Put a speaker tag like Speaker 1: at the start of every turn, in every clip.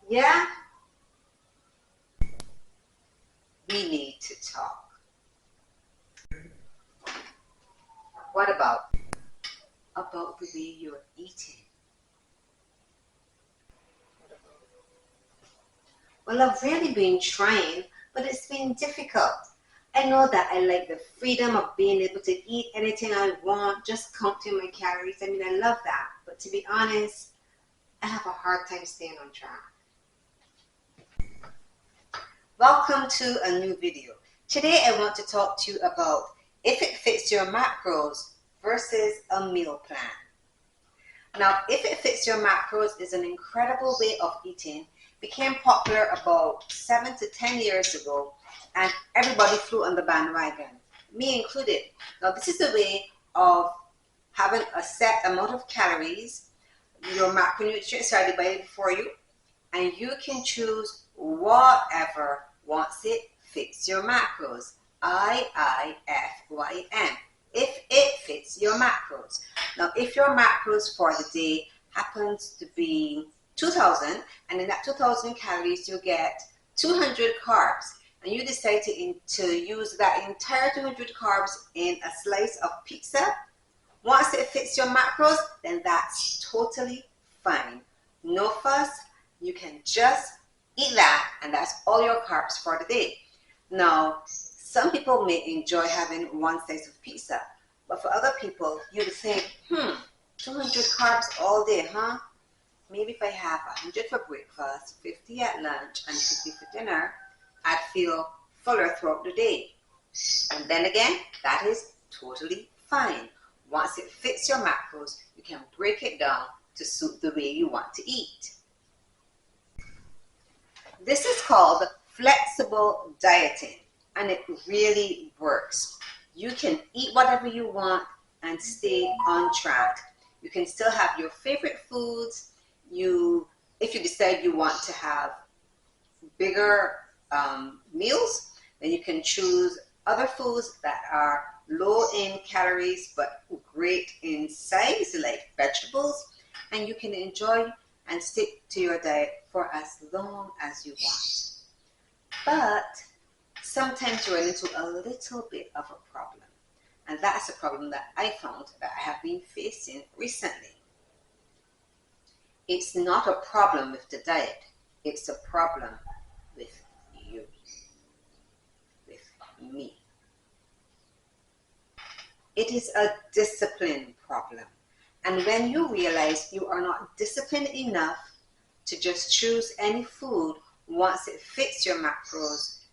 Speaker 1: Yeah, we need to talk. What about the way you're eating? Well, I've really been trying, but it's been difficult. I know that I like the freedom of being able to eat anything I want, just counting my calories. I mean, I love that. But to be honest, I have a hard time staying on track. Welcome to a new video. Today I want to talk to you about if it fits your macros versus a meal plan. Now, if it fits your macros is an incredible way of eating, became popular about 7 to 10 years ago, and everybody flew on the bandwagon, me included. Now, this is a way of having a set amount of calories, your macronutrients are divided for you, and you can choose whatever once it fits your macros. IIFYM. If it fits your macros. Now, if your macros for the day happens to be 2,000, and in that 2,000 calories you get 200 carbs, and you decide to use that entire 200 carbs in a slice of pizza, once it fits your macros, then that's totally fine. No fuss. You can just eat that, and that's all your carbs for the day. Now, some people may enjoy having one slice of pizza, but for other people, you'd think, 200 carbs all day, huh? Maybe if I have 100 for breakfast, 50 at lunch, and 50 for dinner, I'd feel fuller throughout the day. And then again, that is totally fine. Once it fits your macros, you can break it down to suit the way you want to eat. This is called flexible dieting, and it really works. You can eat whatever you want and stay on track. You can still have your favorite foods. If you decide you want to have bigger meals, then you can choose other foods that are low in calories but great in size, like vegetables, and you can enjoy and stick to your diet for as long as you want. But sometimes you run into a little bit of a problem, and that's a problem that I found that I have been facing recently. It's not a problem with the diet, it's a problem with you, with me. It is a discipline problem. And when you realize you are not disciplined enough to just choose any food once it fits your macros,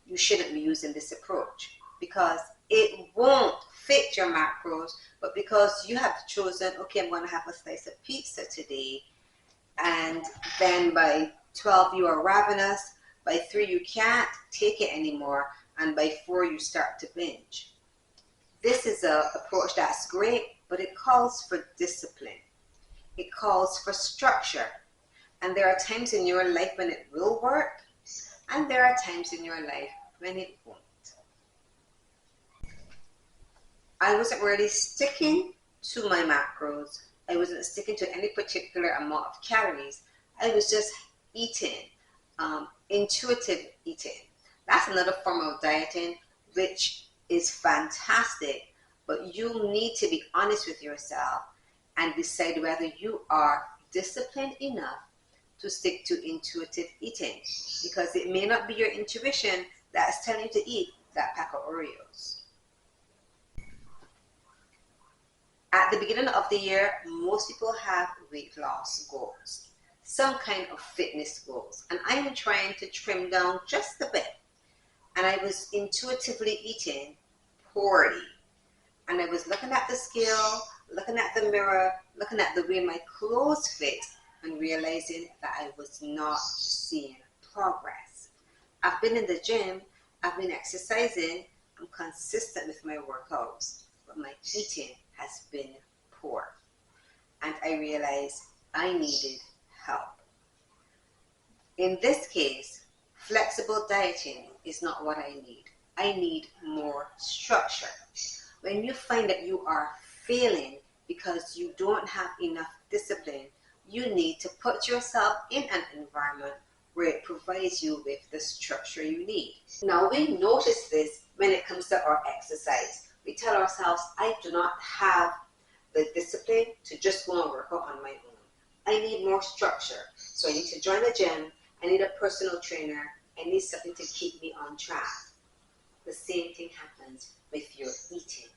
Speaker 1: you shouldn't be using this approach, because it won't fit your macros. But because you have chosen, okay, I'm going to have a slice of pizza today, and then by 12 you are ravenous, by 3 you can't take it anymore, and by 4 you start to binge. This is an approach that's great, but it calls for discipline. It calls for structure. And there are times in your life when it will work, and there are times in your life when it won't. I wasn't really sticking to my macros. I wasn't sticking to any particular amount of calories. I was just eating, intuitive eating. That's another form of dieting, which is fantastic, but you need to be honest with yourself and decide whether you are disciplined enough to stick to intuitive eating, because it may not be your intuition that's telling you to eat that pack of Oreos. At the beginning of the year, most people have weight loss goals, some kind of fitness goals, and I am trying to trim down just a bit. And I was intuitively eating poorly. And I was looking at the scale, looking at the mirror, looking at the way my clothes fit, and realizing that I was not seeing progress. I've been in the gym, I've been exercising, I'm consistent with my workouts, but my eating has been poor. And I realized I needed help. In this case, flexible dieting is not what I need. I need more structure. When you find that you are failing because you don't have enough discipline, you need to put yourself in an environment where it provides you with the structure you need. Now we notice this when it comes to our exercise. We tell ourselves, I do not have the discipline to just go and work out on my own. I need more structure. So I need to join a gym. I need a personal trainer. I need something to keep me on track. The same thing happens with your eating.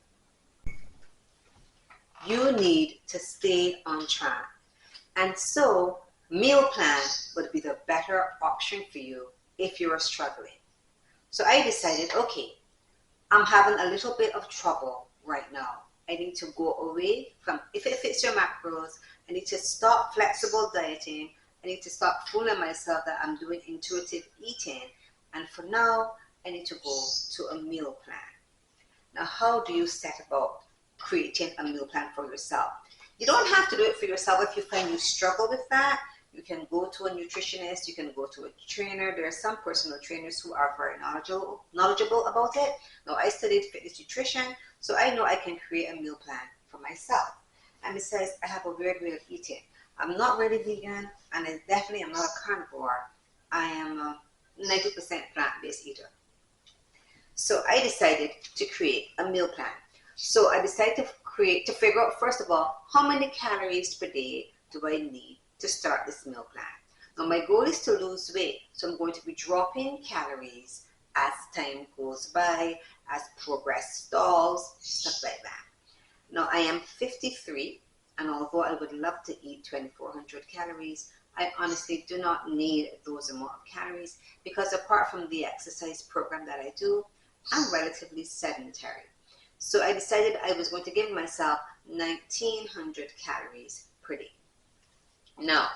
Speaker 1: You need to stay on track. And so meal plan would be the better option for you if you're struggling. So I decided, okay, I'm having a little bit of trouble right now. I need to go away from, if it fits your macros, I need to stop flexible dieting. I need to stop fooling myself that I'm doing intuitive eating. And for now, I need to go to a meal plan. Now, how do you set about creating a meal plan for yourself? You don't have to do it for yourself. If you find you struggle with that, you can go to a nutritionist, you can go to a trainer. There are some personal trainers who are very knowledgeable about it. Now, I studied fitness nutrition, so I know I can create a meal plan for myself. And besides, I have a weird way of eating. I'm not really vegan, and I definitely am not a carnivore. I am a 90% plant-based eater. So I decided to create a meal plan. So I decided to figure out, first of all, how many calories per day do I need to start this meal plan. Now my goal is to lose weight, so I'm going to be dropping calories as time goes by, as progress stalls, stuff like that. Now I am 53, and although I would love to eat 2,400 calories, I honestly do not need those amount of calories because apart from the exercise program that I do, I'm relatively sedentary. So I decided I was going to give myself 1,900 calories per day. Now,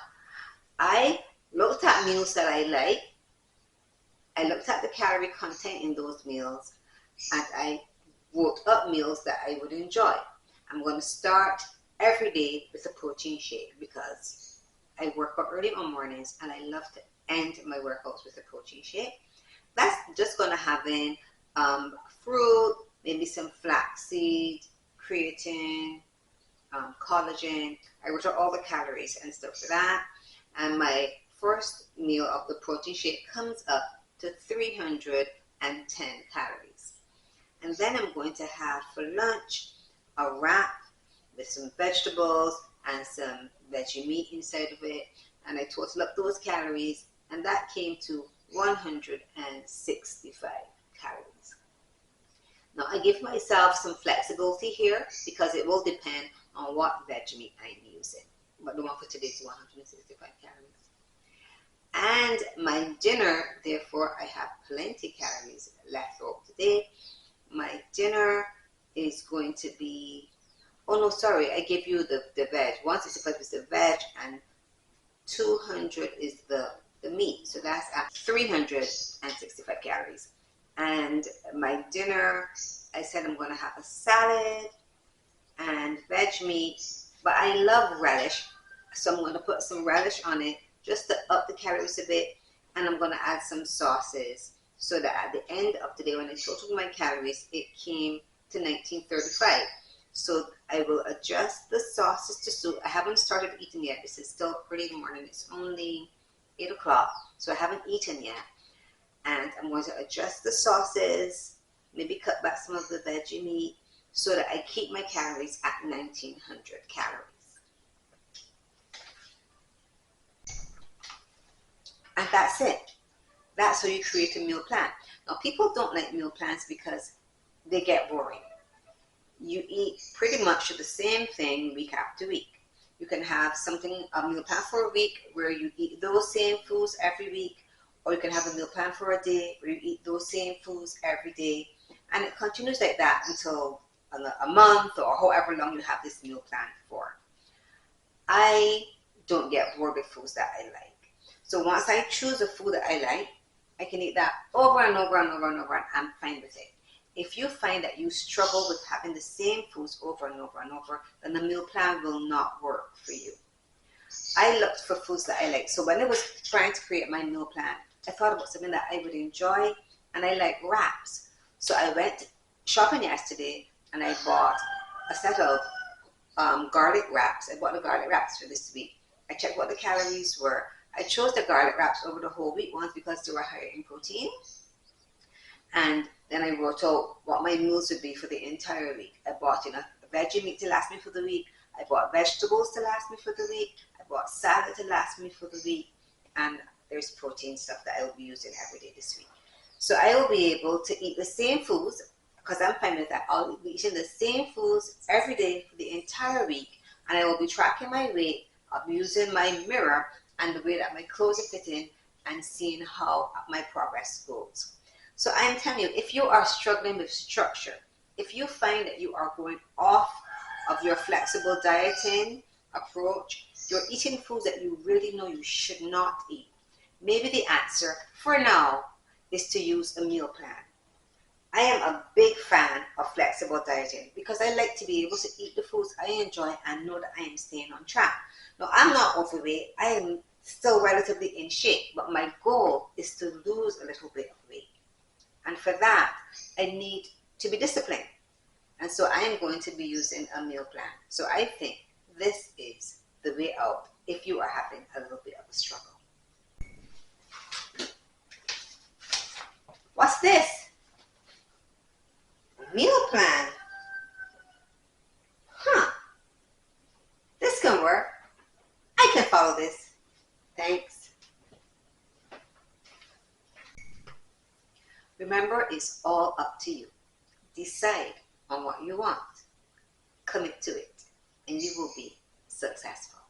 Speaker 1: I looked at meals that I like. I looked at the calorie content in those meals, and I wrote up meals that I would enjoy. I'm going to start every day with a protein shake because I work out early on mornings and I love to end my workouts with a protein shake. That's just going to have in fruit, maybe some flaxseed, creatine, collagen. I wrote out all the calories and stuff for that. And my first meal of the protein shake comes up to 310 calories. And then I'm going to have for lunch a wrap with some vegetables and some veggie meat inside of it. And I total up those calories, and that came to 165 calories. Now I give myself some flexibility here because it will depend on what veg meat I'm using. But the one for today is 165 calories. And my dinner, therefore, I have plenty calories left over today. My dinner is going to be, oh no, sorry, I gave you the veg. 165 is the veg and 200 is the meat. So that's at 365 calories. And my dinner, I said I'm going to have a salad and veg meat, but I love relish, so I'm going to put some relish on it just to up the calories a bit, and I'm going to add some sauces so that at the end of the day when I totaled my calories, it came to 1935. So I will adjust the sauces to suit. I haven't started eating yet. This is still early in the morning. It's only 8 o'clock, so I haven't eaten yet. And I'm going to adjust the sauces, maybe cut back some of the veggie meat so that I keep my calories at 1,900 calories. And that's it. That's how you create a meal plan. Now, people don't like meal plans because they get boring. You eat pretty much the same thing week after week. You can have a meal plan for a week where you eat those same foods every week, or you can have a meal plan for a day where you eat those same foods every day. And it continues like that until a month or however long you have this meal plan for. I don't get bored with foods that I like. So once I choose a food that I like, I can eat that over and over and over and over, and I'm fine with it. If you find that you struggle with having the same foods over and over and over, then the meal plan will not work for you. I looked for foods that I like. So when I was trying to create my meal plan, I thought about something that I would enjoy, and I like wraps. So I went shopping yesterday and I bought a set of garlic wraps. I bought the garlic wraps for this week. I checked what the calories were. I chose the garlic wraps over the whole wheat ones because they were higher in protein. And then I wrote out what my meals would be for the entire week. I bought enough veggie meat to last me for the week. I bought vegetables to last me for the week. I bought salad to last me for the week. And there's protein stuff that I will be using every day this week. So I will be able to eat the same foods, because I'm fine with that. I'll be eating the same foods every day for the entire week. And I will be tracking my weight. I'll be using my mirror and the way that my clothes are fitting and seeing how my progress goes. So I'm telling you, if you are struggling with structure, if you find that you are going off of your flexible dieting approach, you're eating foods that you really know you should not eat, maybe the answer for now is to use a meal plan. I am a big fan of flexible dieting because I like to be able to eat the foods I enjoy and know that I am staying on track. Now, I'm not overweight. I am still relatively in shape, but my goal is to lose a little bit of weight. And for that, I need to be disciplined. And so I am going to be using a meal plan. So I think this is the way out if you are having a little bit of a struggle. What's this? A meal plan. Huh. This can work. I can follow this. Thanks. Remember, it's all up to you. Decide on what you want. Commit to it, and you will be successful.